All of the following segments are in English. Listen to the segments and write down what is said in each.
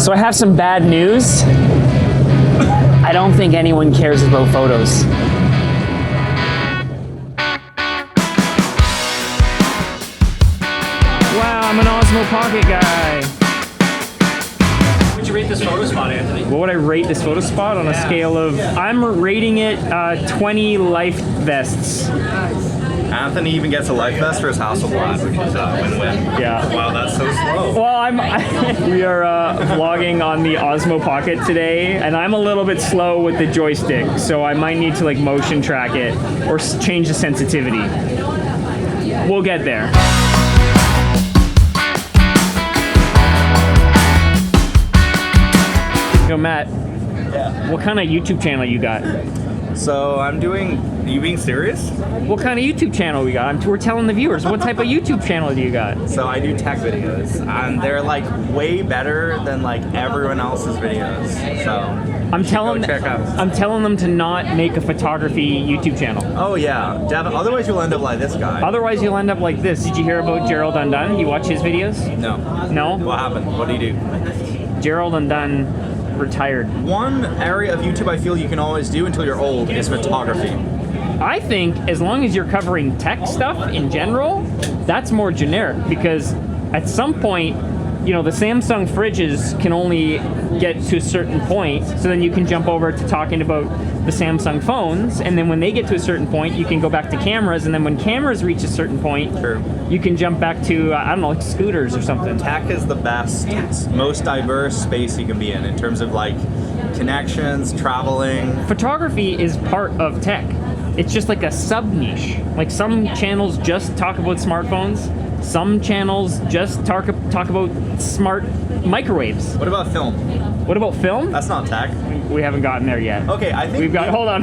So I have some bad news. I don't think anyone cares about photos. Wow, I'm an Osmo Pocket guy. What would you rate this photo spot, Anthony? What would I rate this photo spot on a scale of, I'm rating it 20 life vests. Anthony even gets a life vest for his Hasselblad, which is a win-win. Yeah. Wow, that's so slow. Well, we are vlogging on the Osmo Pocket today, and I'm a little bit slow with the joystick, so I might need to like motion track it or change the sensitivity. We'll get there. Yo, Matt. Yeah. What kind of YouTube channel you got? So I'm doing, are you being serious? What kind of YouTube channel we got? We're telling the viewers, what type of YouTube channel do you got? So I do tech videos, and they're like way better than like everyone else's videos. So I'm telling them to not make a photography YouTube channel. Oh yeah, otherwise you'll end up like this guy. Otherwise you'll end up like this. Did you hear about Gerald Undone? You watch his videos? No. No? What happened? What did he do? Gerald Undone retired. One area of YouTube I feel you can always do until you're old is photography. I think as long as you're covering tech stuff in general, that's more generic, because at some point, you know, the Samsung fridges can only get to a certain point, so then you can jump over to talking about the Samsung phones, and then when they get to a certain point, you can go back to cameras, and then when cameras reach a certain point, you can jump back to, I don't know, like scooters or something. Tech is the best, most diverse space you can be in terms of like connections, traveling. Photography is part of tech. It's just like a sub-niche. Like some channels just talk about smartphones, some channels just talk about smart microwaves. What about film? What about film? That's not tech. We haven't gotten there yet. Okay, I think we've got. Hold on.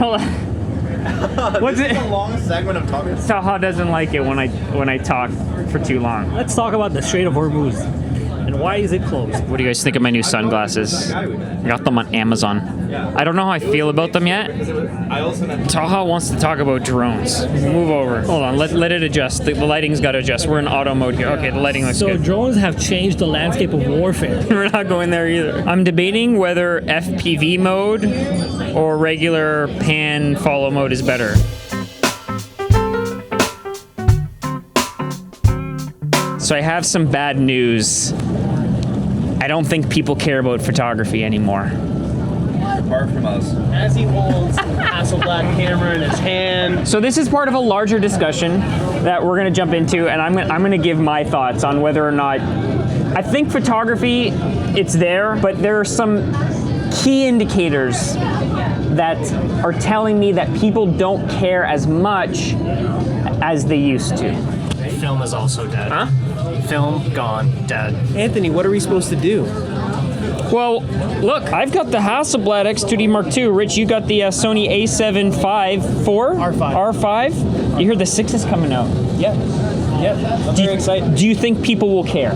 What's this it? is a long segment of talking. Taha doesn't like it when I talk for too long. Let's talk about the Strait of Hormuz. And why is it closed? What do you guys think of my new sunglasses? I got them on Amazon. I don't know how I feel about them yet. Taha wants to talk about drones. Move over. Hold on, let it adjust. The lighting's got to adjust. We're in auto mode here. Okay, the lighting looks good. So drones have changed the landscape of warfare. We're not going there either. I'm debating whether FPV mode or regular pan follow mode is better. So I have some bad news. I don't think people care about photography anymore. Apart from us. As he holds the Hasselblad camera in his hand. So this is part of a larger discussion that we're going to jump into, and I'm going to give my thoughts on whether or not I think photography, it's there, but there are some key indicators that are telling me that people don't care as much as they used to. Film is also dead. Huh? Film gone, dead. Anthony, what are we supposed to do? Well, look, I've got the Hasselblad X2D Mark II. Rich, you got the Sony A7 IV? R5. You hear the 6 is coming out. Yeah. I'm very excited. Do you think people will care?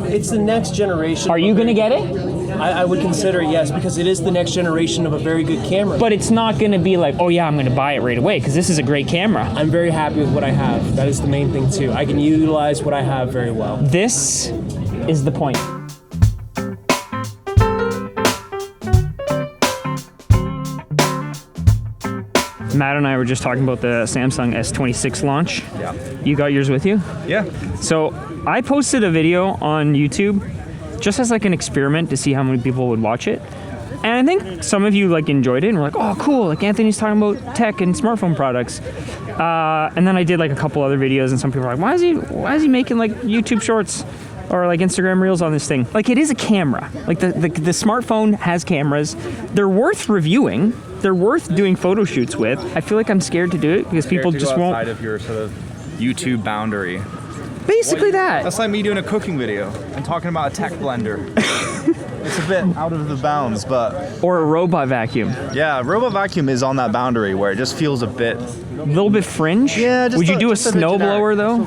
It's the next generation. Are you going to get it? I would consider yes, because it is the next generation of a very good camera. But it's not going to be like, oh yeah, I'm going to buy it right away, because this is a great camera. I'm very happy with what I have. That is the main thing too. I can utilize what I have very well. This is the point. Matt and I were just talking about the Samsung S26 launch. Yeah. You got yours with you? Yeah. So I posted a video on YouTube just as like an experiment to see how many people would watch it. And I think some of you like enjoyed it and were like, oh cool, like Anthony's talking about tech and smartphone products. And then I did like a couple other videos and some people were like, why is he making like YouTube shorts or like Instagram reels on this thing? Like it is a camera. Like the smartphone has cameras. They're worth reviewing. They're worth doing photo shoots with. I feel like I'm scared to do it because people just won't. Outside of your sort of YouTube boundary. Basically that. That's like me doing a cooking video and talking about a tech blender. It's a bit out of the bounds, but... Or a robot vacuum. Yeah, robot vacuum is on that boundary where it just feels a little bit fringe? Yeah, just would you do a snowblower though?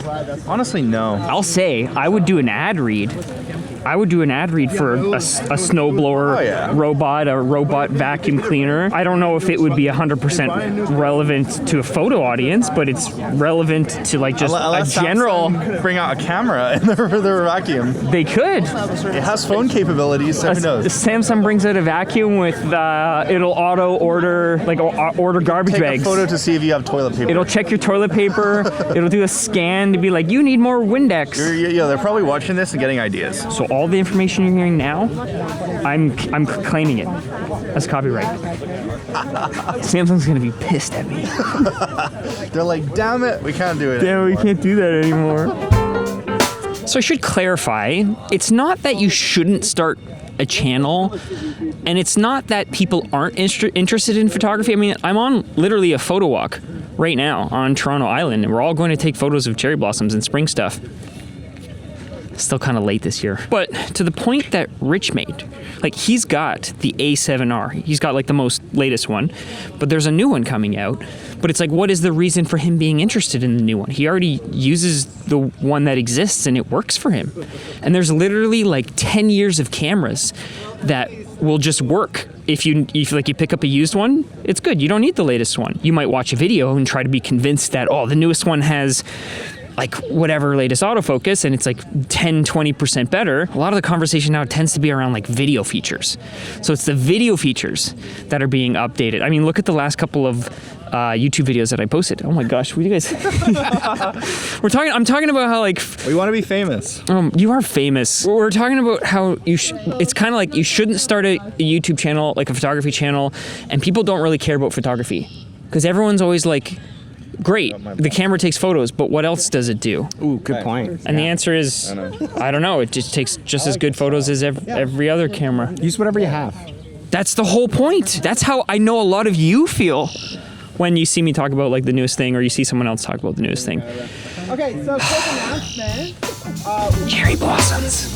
Honestly, no. I'll say, I would do an ad read. I would do an ad read for a snowblower robot, a robot vacuum cleaner. I don't know if it would be 100% relevant to a photo audience, but it's relevant to like just a general. Samsung bring out a camera in their vacuum. They could. It has phone capabilities, so who knows? Samsung brings out a vacuum with it'll auto order, like order garbage bags. Take a photo to see if you have toilet paper. It'll check your toilet paper. It'll do a scan to be like, you need more Windex. Yeah, they're probably watching this and getting ideas. So all the information you're hearing now, I'm claiming it as copyright. Samsung's gonna be pissed at me. They're like, damn it, we can't do it Damn, anymore. we can't do that anymore. So I should clarify, it's not that you shouldn't start a channel, and it's not that people aren't interested in photography. I mean, I'm on literally a photo walk right now on Toronto Island, and we're all going to take photos of cherry blossoms and spring stuff. Still kind of late this year. But to the point that Rich made, like he's got the A7R. He's got like the most latest one, but there's a new one coming out. But it's like, what is the reason for him being interested in the new one? He already uses the one that exists and it works for him. And there's literally like 10 years of cameras that will just work. If you pick up a used one, it's good. You don't need the latest one. You might watch a video and try to be convinced that, oh, the newest one has like whatever latest autofocus and it's like 10-20% better. A lot of the conversation now tends to be around like video features. So it's the video features that are being updated. I mean, look at the last couple of YouTube videos that I posted. Oh my gosh, what do you guys I'm talking about how like We want to be famous. you are famous. We're talking about how it's kind of like you shouldn't start a YouTube channel, like a photography channel, and people don't really care about photography because everyone's always like, great, the camera takes photos, but what else does it do? Ooh, good point. And the answer is, I don't know. It just takes just as good photos as every other camera. Use whatever you have. That's the whole point. That's how I know a lot of you feel when you see me talk about like the newest thing or you see someone else talk about the newest thing. Okay, so quick announcement. Cherry blossoms.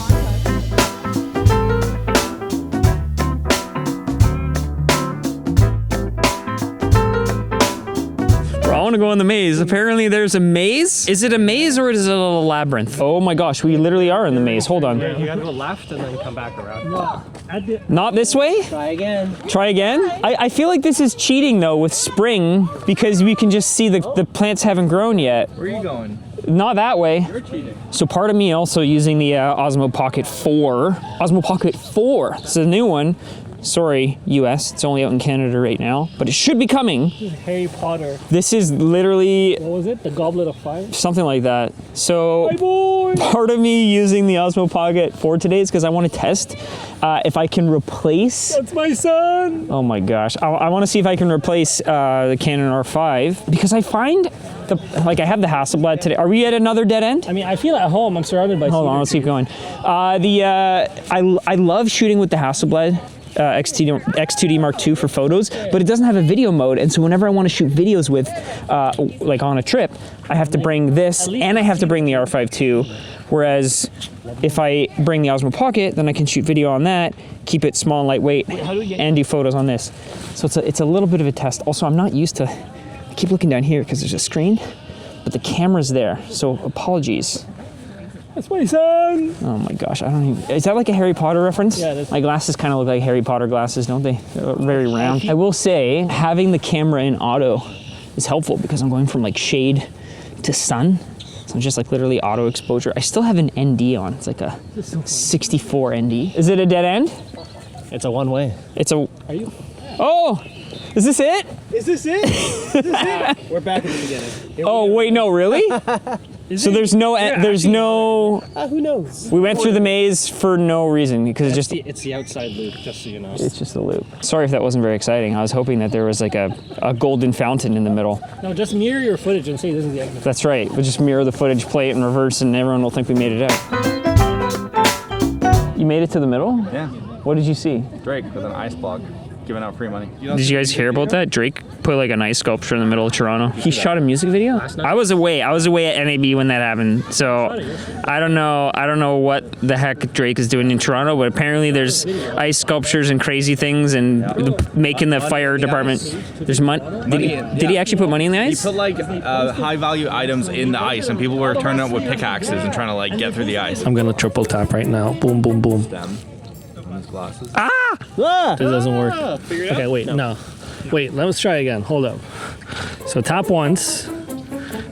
I want to go in the maze. Apparently there's a maze. Is it a maze or is it a labyrinth? Oh my gosh, we literally are in the maze. Hold on. You gotta go left and then come back around. Not this way? Try again. Try again? I feel like this is cheating though with spring because we can just see the plants haven't grown yet. Where are you going? Not that way. You're cheating. So part of me also using the Osmo Pocket 4. Osmo Pocket 4. It's a new one. Sorry, US. It's only out in Canada right now, but it should be coming. Harry Potter. This is literally What was it? The Goblet of Fire? something like that. So My boy! part of me using the Osmo Pocket 4 today is because I want to test if I can replace. That's my son! Oh my gosh. I want to see if I can replace the Canon R5 because I find I have the Hasselblad today. Are we at another dead end? I mean, I feel at home. I'm surrounded by Hold on, let's keep going. I love shooting with the Hasselblad X2D Mark II for photos, but it doesn't have a video mode, and so whenever I want to shoot videos with, like on a trip, I have to bring this, and I have to bring the R5 II, whereas if I bring the Osmo Pocket, then I can shoot video on that, keep it small and lightweight, and do photos on this. So it's a little bit of a test. Also, I'm not used to, I keep looking down here because there's a screen, but the camera's there, so apologies. That's my son! Oh my gosh, I don't even, is that like a Harry Potter reference? Yeah, that's- My glasses kind of look like Harry Potter glasses, don't they? They're very round. I will say, having the camera in auto is helpful because I'm going from like shade to sun. So I'm just like literally auto exposure. I still have an ND on. It's like a 64 ND. Is it a dead end? It's a one-way. It's a, Are you? oh, is this it? Is this it? Is this it? We're back at the beginning. Oh wait, no, really? So there's no, Who knows? we went through the maze for no reason because It's the outside loop, just so you know. it's just a loop. Sorry if that wasn't very exciting. I was hoping that there was like a golden fountain in the middle. No, just mirror your footage and say this is the exit. That's right. We'll just mirror the footage, play it in reverse, and everyone will think we made it out. You made it to the middle? Yeah. What did you see? Drake with an ice block. giving out free money. Did you guys hear about that? Drake put like an ice sculpture in the middle of Toronto. He shot a music video. I was away at NAB when that happened, so I don't know what the heck Drake is doing in Toronto, but apparently there's ice sculptures and crazy things and making the fire department. There's money. Did he actually put money in the ice? He put like high value items in the ice, and people were turning up with pickaxes and trying to like get through the ice. I'm gonna triple tap right now. Boom, boom, boom. Ah! This doesn't work. Okay, wait, no. Wait, let's try again. Hold up. So tap once.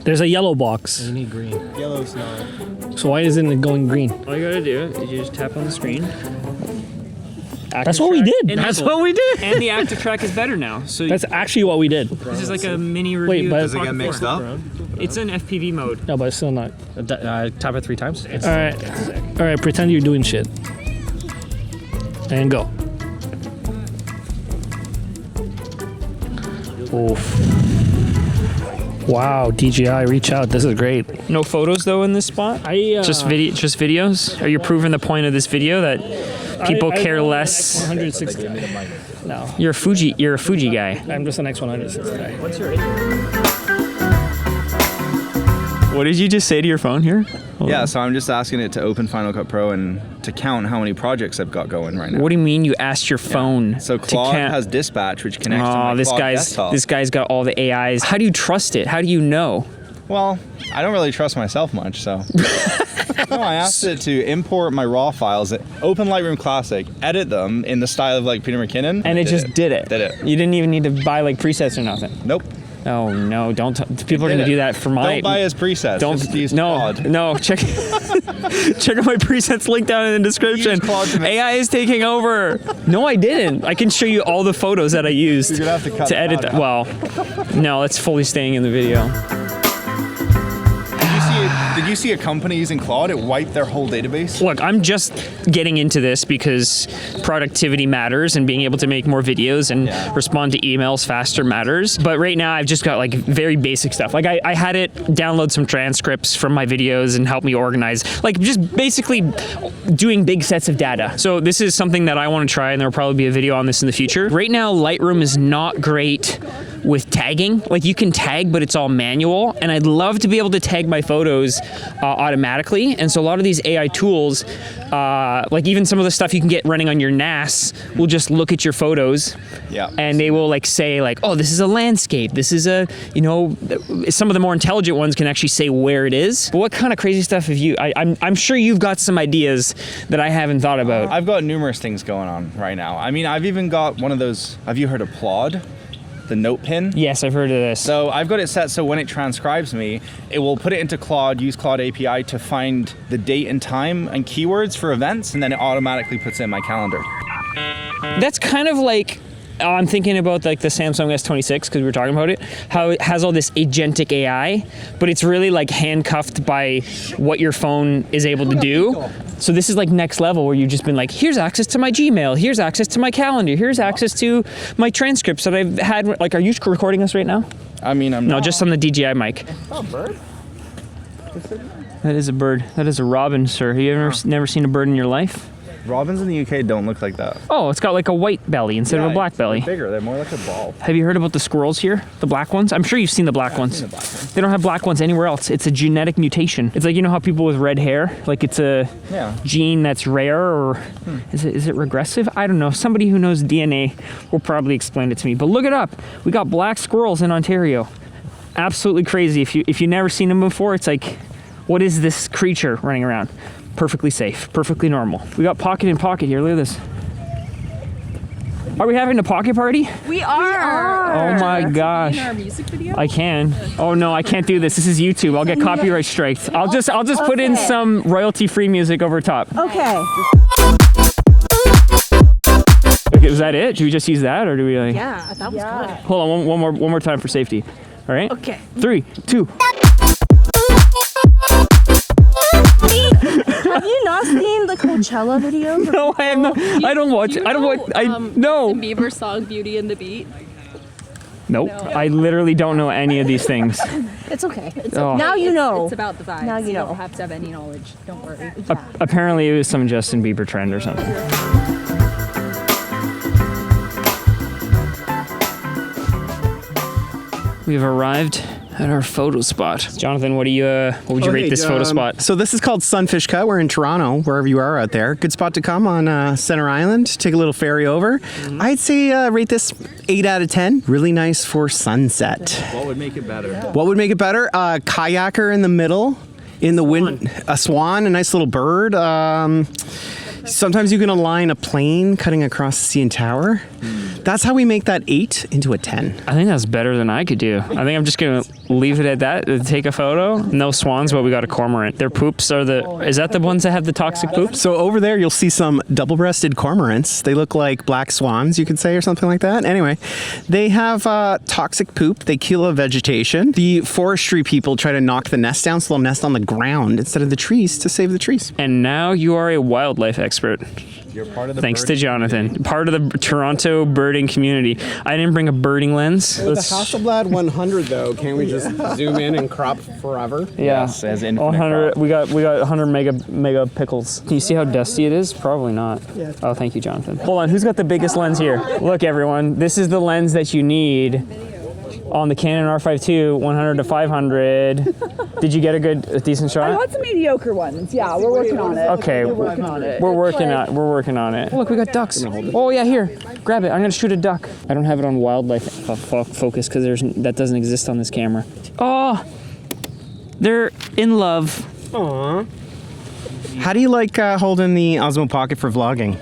There's a yellow box. You need green. Yellow's not. So why isn't it going green? All you gotta do is you just tap on the screen. That's what we did. That's what we did. And the active track is better now. So That's actually what we did. this is like a mini review. but- of Does it Pocket get mixed 4. up? It's an FPV mode. No, but it's still not. Tap it 3 times. All right, pretend you're doing shit. And go. Oof. Wow, DJI, reach out. This is great. No photos though in this spot. Just videos. Are you proving the point of this video that people care less? 160. No, You're a Fuji guy. I'm just an X160 guy. What did you just say to your phone here? Yeah, so I'm just asking it to open Final Cut Pro and to count how many projects I've got going right now. What do you mean you asked your phone? So to Claude count? has Dispatch, which connects to my Oh, this Claude guy's desktop. this guy's got all the AIs. How do you trust it? How do you know? Well, I don't really trust myself much, so. No, I asked it to import my raw files, open Lightroom Classic, edit them in the style of like Peter McKinnon. And it just did it. Did it. You didn't even need to buy like presets or nothing. Nope. Oh no! Don't. People are gonna do that for my. Don't buy his presets. Don't. Just use No. Claude. No. Check. Check out my presets link down in the description. Use Claude to make- AI is taking over. No, I didn't. I can show you all the photos that I used You're gonna have to cut edit that that. Well, no, it's fully staying in the video. Did you see a company using Claude? It wiped their whole database. Look, I'm just getting into this because productivity matters and being able to make more videos and respond to emails faster matters. But right now I've just got like very basic stuff. Like I had it download some transcripts from my videos and help me organize, like just basically doing big sets of data. So this is something that I want to try, and there'll probably be a video on this in the future. Right now, Lightroom is not great with tagging. Like you can tag, but it's all manual. And I'd love to be able to tag my photos automatically. And so a lot of these AI tools, like even some of the stuff you can get running on your NAS, will just look at your photos, and they will like say like, oh, this is a landscape. This is a, you know, some of the more intelligent ones can actually say where it is. But what kind of crazy stuff have you? I'm sure you've got some ideas that I haven't thought about. I've got numerous things going on right now. I mean, I've even got one of those. Have you heard of Plod? The note pin? Yes, I've heard of this. So I've got it set so when it transcribes me, it will put it into Claude, use Claude API to find the date and time and keywords for events, and then it automatically puts it in my calendar. That's kind of like, I'm thinking about like the Samsung S26 because we were talking about it, how it has all this agentic AI, but it's really like handcuffed by what your phone is able to do. So this is like next level where you've just been like, here's access to my Gmail, here's access to my calendar, here's access to my transcripts that I've had. Like, are you recording us right now? I mean, I'm No, just on the DJI mic. Oh, bird? That is a bird. That is a robin, sir. Have you never seen a bird in your life? Robins in the UK don't look like that. Oh, it's got like a white belly instead of a black belly. They're bigger. They're more like a ball. Have you heard about the squirrels here? The black ones? I'm sure you've seen the black ones. I've seen the black ones. They don't have black ones anywhere else. It's a genetic mutation. It's like, you know how people with red hair, like it's a gene that's rare, or is it regressive? I don't know. Somebody who knows DNA will probably explain it to me. But look it up. We got black squirrels in Ontario. Absolutely crazy. If you've never seen them before, it's like, what is this creature running around? Perfectly safe, perfectly normal. We got pocket in pocket here. Look at this. Are we having a pocket party? We are. Oh my gosh. In our music video? I can. Oh no, I can't do this. This is YouTube. I'll get copyright striked. I'll just put in some royalty-free music over top. Okay. Okay, is that it? Do we just use that, or do we like? Yeah, that was good. Hold on, one more time for safety. All right. Okay. 3, 2. Have you not seen the Coachella video? No, I have not. I don't watch it. I don't watch. No. Justin Bieber's song "Beauty and the Beat." Nope. I literally don't know any of these things. It's okay. Oh. Now you know. It's about the vibes. Now you know. don't have to have any knowledge. Don't worry. Apparently, it was some Justin Bieber trend or something. We've arrived at our photo spot. Jonathan, what would you rate this photo spot? So this is called Sunfish Cut. We're in Toronto, wherever you are out there. Good spot to come on Center Island. Take a little ferry over. I'd say rate this 8 out of 10. Really nice for sunset. What would make it better? What would make it better? Kayaker in the middle. In the wind, a swan, a nice little bird. Sometimes you can align a plane cutting across the CN Tower. That's how we make that 8 into a 10. I think that's better than I could do. I think I'm just gonna leave it at that. Take a photo. No swans, but we got a cormorant. Their poops are is that the ones that have the toxic poops? So over there, you'll see some double-breasted cormorants. They look like black swans, you could say, or something like that. Anyway, they have toxic poop. They kill a vegetation. The forestry people try to knock the nest down, so they'll nest on the ground instead of the trees to save the trees. And now you are a wildlife expert. You're part of the Thanks to Jonathan, part of the Toronto birding community. I didn't bring a birding lens. With the Hasselblad 100, though, can't we just zoom in and crop forever? Yeah, Yes, as infinite 100. crop. We got 100 mega pickles. Can you see how dusty it is? Probably not. Yeah. Oh, thank you, Jonathan. Hold on, who's got the biggest lens here? Look, everyone, this is the lens that you need on the Canon R5 II, 100 to 500. Did you get a decent shot? I got some mediocre ones. Yeah, we're working on it. Okay, we're working on it. Look, we got ducks. Oh yeah, here, grab it. I'm gonna shoot a duck. I don't have it on wildlife focus because that doesn't exist on this camera. Oh, they're in love. Aww. How do you like holding the Osmo Pocket for vlogging?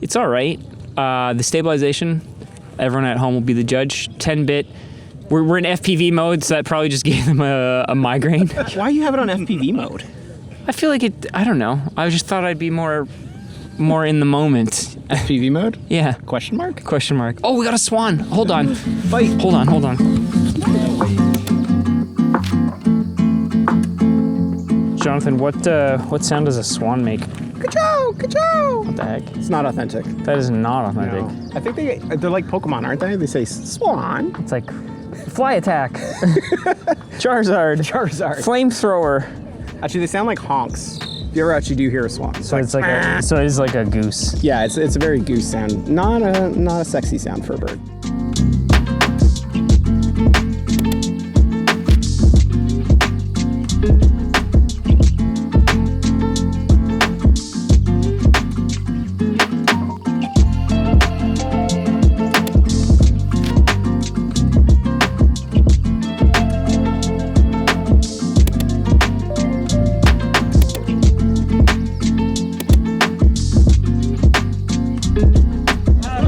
It's all right. The stabilization, everyone at home will be the judge. 10-bit. We're in FPV mode, so that probably just gave them a migraine. Why do you have it on FPV mode? I feel like it. I don't know. I just thought I'd be more in the moment. FPV mode? Yeah. Question mark? Question mark. Oh, we got a swan. Hold on. Fight. Hold on. Jonathan, what sound does a swan make? Ka-chow! Ka-chow! What the heck? It's not authentic. That is not authentic. No. I think they're like Pokemon, aren't they? They say swan. It's like fly attack. Charizard. Flamethrower. Actually, they sound like honks. If you ever actually do hear a swan. So it's like a goose. Yeah, it's a very goose sound. Not a sexy sound for a bird.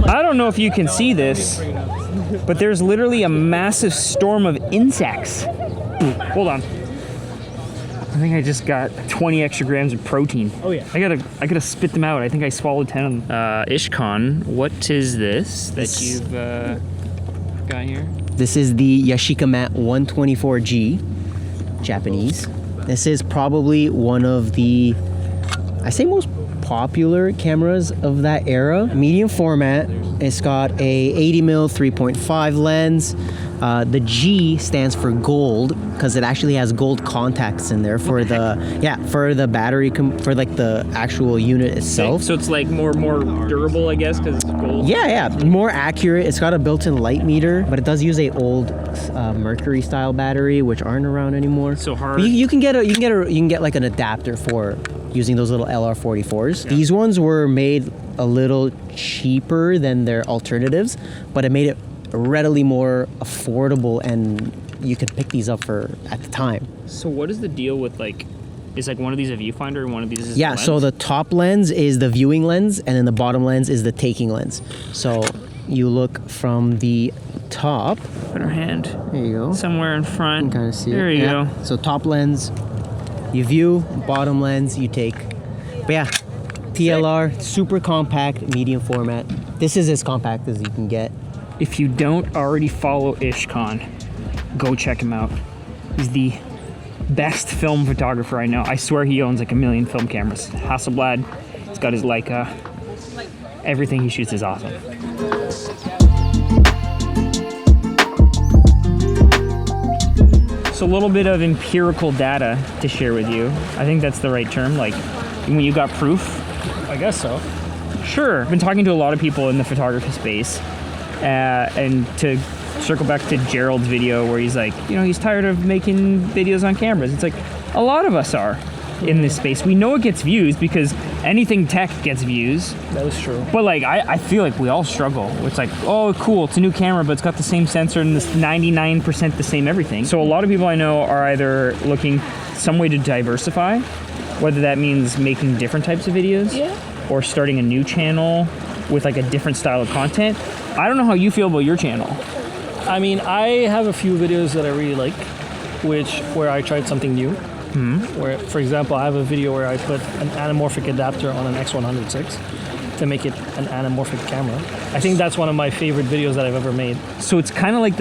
I don't know if you can see this, but there's literally a massive storm of insects. Hold on. I think I just got 20 extra grams of protein. Oh yeah. I gotta spit them out. I think I swallowed 10 of them. Ishkan, what is this that you've got here? This is the Yashica Mat 124G, Japanese. This is probably one of the, I say, most popular cameras of that era. Medium format. It's got a 80mm 3.5 lens. The G stands for gold because it actually has gold contacts in there for the battery for like the actual unit itself. So it's like more durable, I guess, because it's gold. Yeah, more accurate. It's got a built-in light meter, but it does use a old Mercury style battery, which aren't around anymore. So hard. You can get like an adapter for using those little LR44s. Yeah. These ones were made a little cheaper than their alternatives, but it made it readily more affordable, and you could pick these up at the time. So what is the deal with is one of these a viewfinder and one of these is yeah, so the top lens is the viewing lens, and then the bottom lens is the taking lens. So you look from the top. Put our hand. There you go. Somewhere in front. You can kind of see there it. You go. So top lens, you view, bottom lens, you take. But yeah, TLR, super compact, medium format. This is as compact as you can get. If you don't already follow Ishkan, go check him out. He's the best film photographer I know. I swear he owns like 1 million film cameras. Hasselblad, he's got his Leica. Everything he shoots is awesome. So a little bit of empirical data to share with you. I think that's the right term. Like when you got proof. I guess so. Sure. I've been talking to a lot of people in the photography space. And to circle back to Gerald's video where he's like, you know, he's tired of making videos on cameras. It's like a lot of us are in this space. We know it gets views because anything tech gets views. That is true. But like, I feel like we all struggle. It's like, oh, cool, it's a new camera, but it's got the same sensor and this 99% the same everything. So a lot of people I know are either looking some way to diversify, whether that means making different types of videos or starting a new channel with like a different style of content. I don't know how you feel about your channel. I mean, I have a few videos that I really like, where I tried something new. Where, for example, I have a video where I put an anamorphic adapter on an X106 to make it an anamorphic camera. I think that's one of my favorite videos that I've ever made. So it's kind of like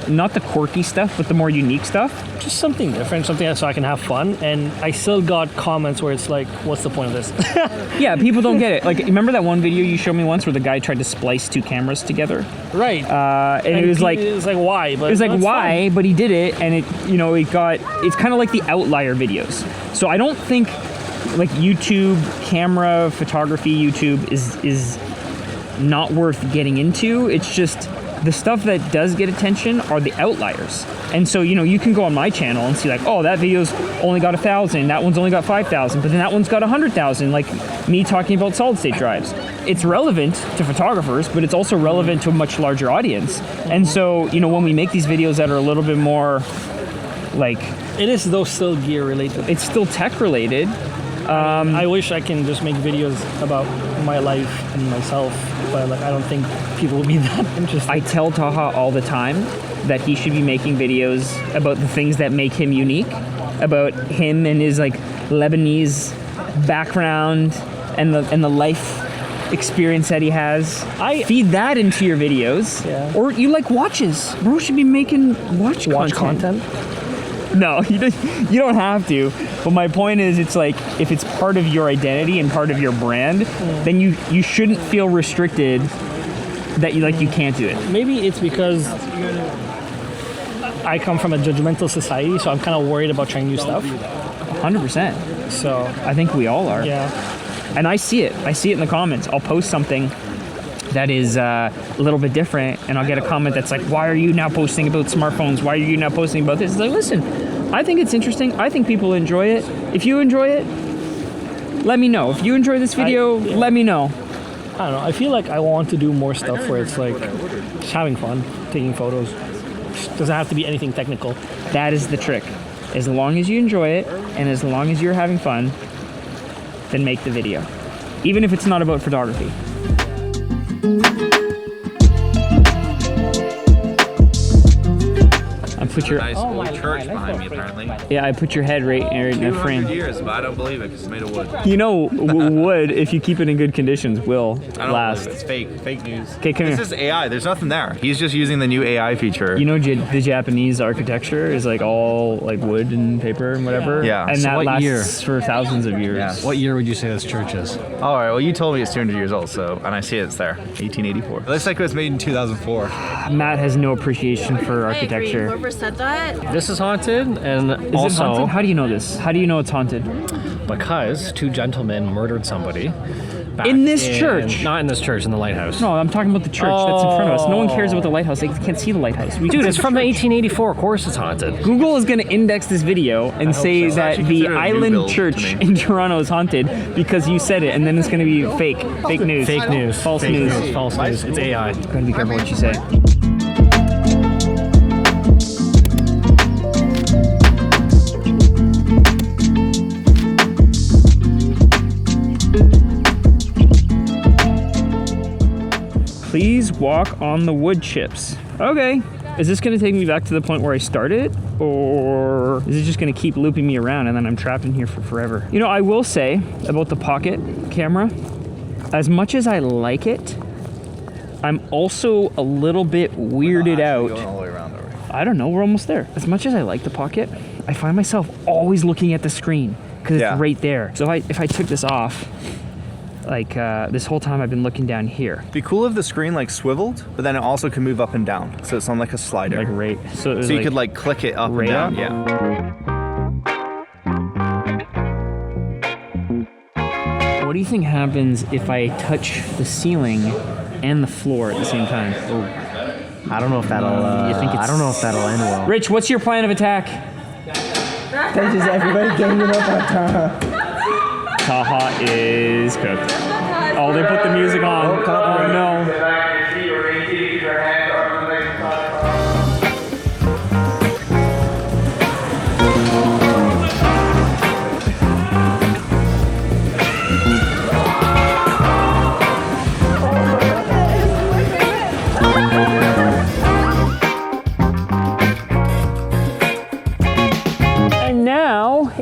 not the quirky stuff, but the more unique stuff. Just something different, something so I can have fun. And I still got comments where it's like, what's the point of this? Yeah, people don't get it. Like, remember that one video you showed me once where the guy tried to splice two cameras together? Right. And it was like why? But it was like, why? fun. But he did it, and it's kind of like the outlier videos. So I don't think like YouTube camera photography YouTube is not worth getting into. It's just the stuff that does get attention are the outliers. And so, you can go on my channel and see like, oh, that video's only got 1,000, that one's only got 5,000, but then that one's got 100,000, like me talking about solid state drives. It's relevant to photographers, but it's also relevant to a much larger audience. And so, when we make these videos that are a little bit more like... It is though still gear related. It's still tech related. I wish I can just make videos about my life and myself, but like I don't think people will be that interested. I tell Taha all the time that he should be making videos about the things that make him unique, about him and his like Lebanese background and the life experience that he has. I feed that into your videos. Yeah. Or you like watches. Bro should be making watch content. No, you don't have to. But my point is, it's like, if it's part of your identity and part of your brand, then you shouldn't feel restricted that you can't do it. Maybe it's because I come from a judgmental society, so I'm kind of worried about trying new stuff. 100%. So I think we all are. Yeah. And I see it. I see it in the comments. I'll post something that is a little bit different, and I'll get a comment that's like, why are you now posting about smartphones? Why are you now posting about this? It's like, listen, I think it's interesting. I think people enjoy it. If you enjoy it, let me know. If you enjoy this video, let me know. I don't know. I feel like I want to do more stuff where it's like just having fun, taking photos. It doesn't have to be anything technical. That is the trick. As long as you enjoy it, and as long as you're having fun, then make the video. Even if it's not about photography. Put your nice old church behind me, apparently. Yeah, I put your head right in the frame. 200 years, but I don't believe it because it's made of wood. Wood, if you keep it in good conditions, will last. It's fake news. Okay, come here. This is AI. There's nothing there. He's just using the new AI feature. The Japanese architecture is like all like wood and paper and whatever. Yeah. And So that what lasts year? for thousands of years. Yeah. What year would you say this church is? All right. Well, you told me it's 200 years old, and I see it's there. 1884. It looks like it was made in 2004. Matt has no appreciation for I agree. architecture. Whoever said that, This is haunted, and Is it also haunted? How do you know this? How do you know it's haunted? because two gentlemen murdered somebody. back In this church? Not in this church, in the lighthouse. No, I'm talking about the church that's in front of us. No one cares about the lighthouse. They can't see the lighthouse. Dude, it's from the 1884. Of course it's haunted. Google is going to index this video and say so. that Actually the consider it a new island build church to me. in Toronto is haunted because you said it, and then it's going to be fake news. Fake news. False Fake news. False news. It's AI. Gotta be careful what you say. Please walk on the wood chips. Okay. Is this gonna take me back to the point where I started? Or is it just gonna keep looping me around and then I'm trapped in here for forever? I will say about the pocket camera, as much as I like it, I'm also a little bit weirded out. Going all the way around already. I don't know, we're almost there. As much as I like the pocket, I find myself always looking at the screen because Yeah. it's right there. So if I took this off, this whole time I've been looking down here. It'd be cool if the screen swiveled, but then it also can move up and down. So it's on like a slider. Like right. So, it was so you could click it up right and down. up? Yeah. What do you think happens if I touch the ceiling and the floor at the same time? I don't know if that'll. I don't know if that'll end well. Rich, what's your plan of attack? They just everybody ganging up on Taha. Taha is cooked. Oh, they put the music on. Oh no.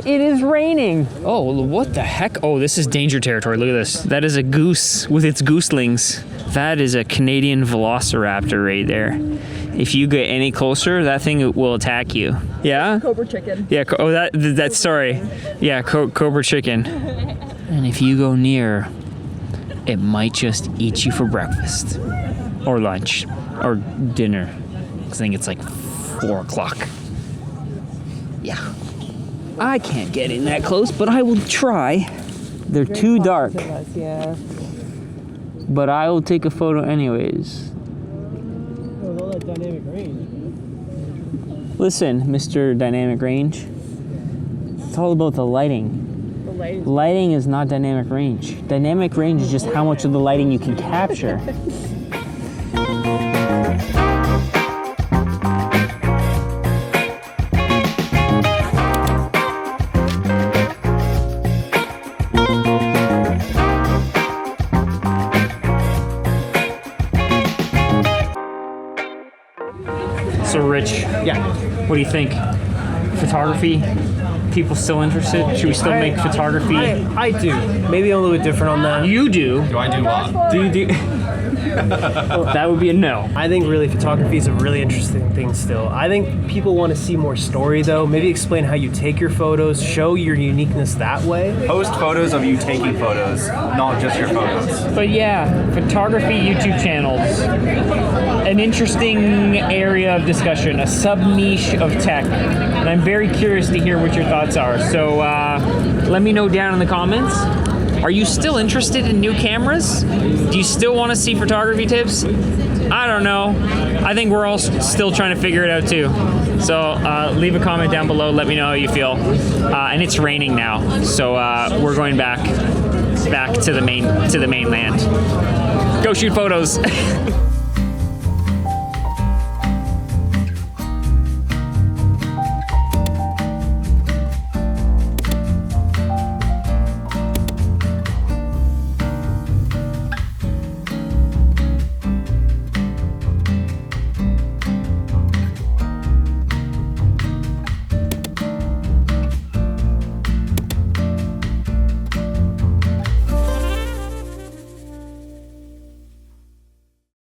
It is raining. Oh, what the heck? Oh, this is danger territory. Look at this. That is a goose with its gooselings. That is a Canadian velociraptor right there. If you get any closer, that thing will attack you. Yeah? Cobra chicken. Yeah, that's sorry. Yeah, cobra chicken. And if you go near, it might just eat you for breakfast. Or lunch. Or dinner. 'Cause I think it's like 4 o'clock. Yeah. I can't get in that close, but I will try. They're too dark. Yeah. But I will take a photo anyways. All that dynamic range. Listen, Mr. Dynamic Range. It's all about the lighting. Lighting is not dynamic range. Dynamic range is just how much of the lighting you can capture. So Rich, Yeah. what do you think? Photography? People still interested? Should we still make photography? I do. Maybe a little bit different on that. You do. Do I do what? Do you do? That would be a no. I think really photography is a really interesting thing still. I think people want to see more story though. Maybe explain how you take your photos, show your uniqueness that way. Post photos of you taking photos, not just your photos. But yeah, photography YouTube channels. An interesting area of discussion, a sub-niche of tech. And I'm very curious to hear what your thoughts are. So let me know down in the comments. Are you still interested in new cameras? Do you still want to see photography tips? I don't know. I think we're all still trying to figure it out too. So leave a comment down below. Let me know how you feel. And it's raining now, so we're going back to the mainland. Go shoot photos.